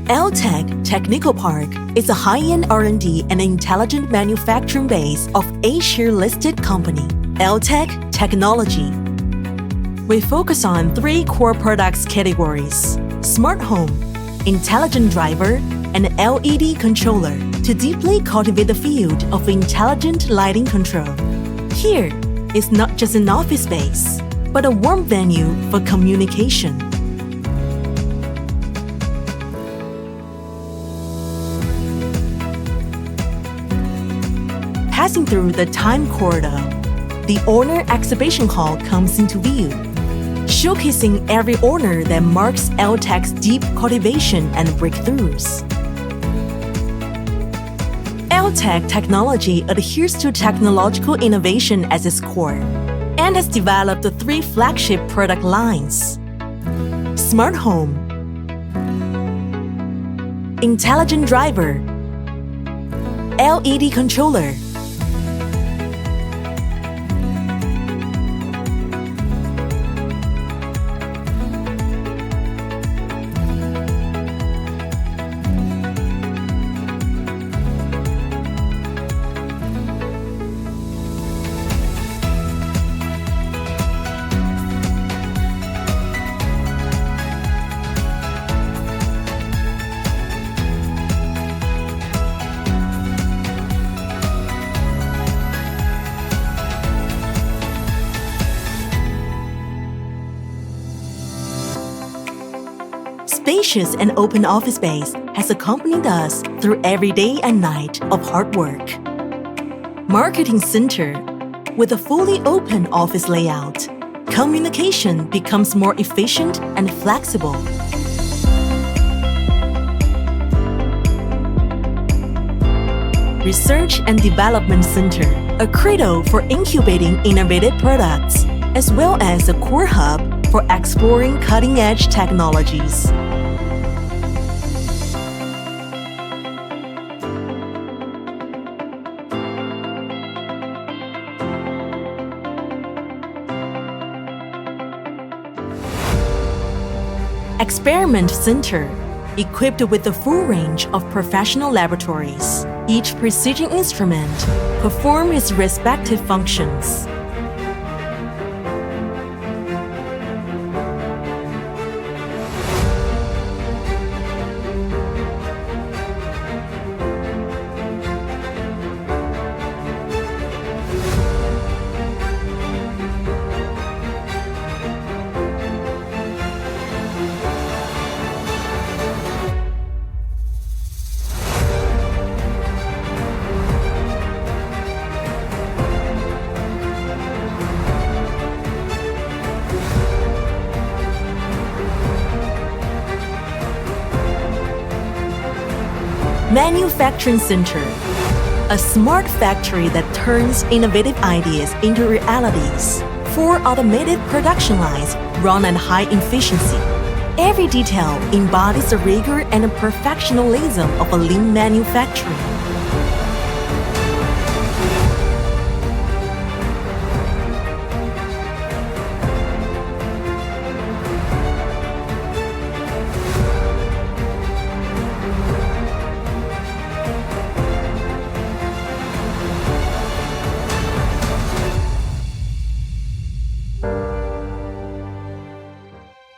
LTECH Technical Park is a high-end R&D and intelligent manufacturing base of A-share-listed company, Eltech Technology. We focus on three core products categories: smart home, intelligent driver, and LED controller to deeply cultivate the field of intelligent lighting control. Here is not just an office space, but a warm venue for communication. Passing through the time corridor, the owner exhibition hall comes into view, showcasing every honor that marks Eltech's deep cultivation and breakthroughs. Eltech Technology adheres to technological innovation as its core and has developed the three flagship product lines: Smart Home, Intelligent Driver, LED Controller. Spacious and open office space has accompanied us through every day and night of hard work. Marketing center, with a fully open office layout, communication becomes more efficient and flexible. Research and Development Center, a cradle for incubating innovative products, as well as a core hub for exploring cutting-edge technologies. Experiment Center, equipped with a full range of professional laboratories. Each precision instrument performs its respective functions. Manufacturing Center, a smart factory that turns innovative ideas into realities. 4 automated production lines run at high efficiency. Every detail embodies the rigor and professionalism of a lean manufacturing.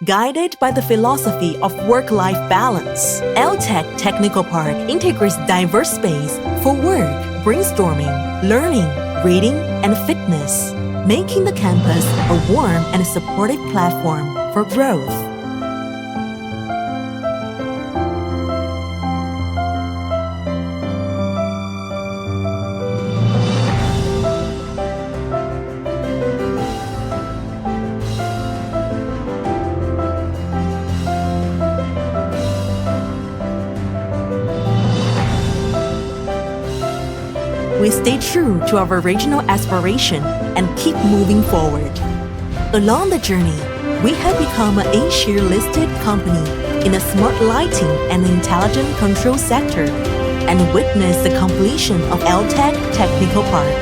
Guided by the philosophy of work-life balance, LTECH Technical Park integrates diverse space for work, brainstorming, learning, reading, and fitness, making the campus a warm and supportive platform for growth. We stay true to our original aspiration and keep moving forward. Along the journey, we have become an A-share listed company in the smart lighting and intelligent control sector and witnessed the completion of Eltech Technical Park.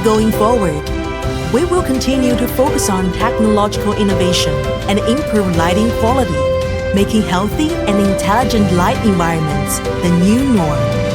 Going forward, we will continue to focus on technological innovation and improve lighting quality, making healthy and intelligent light environments the new norm.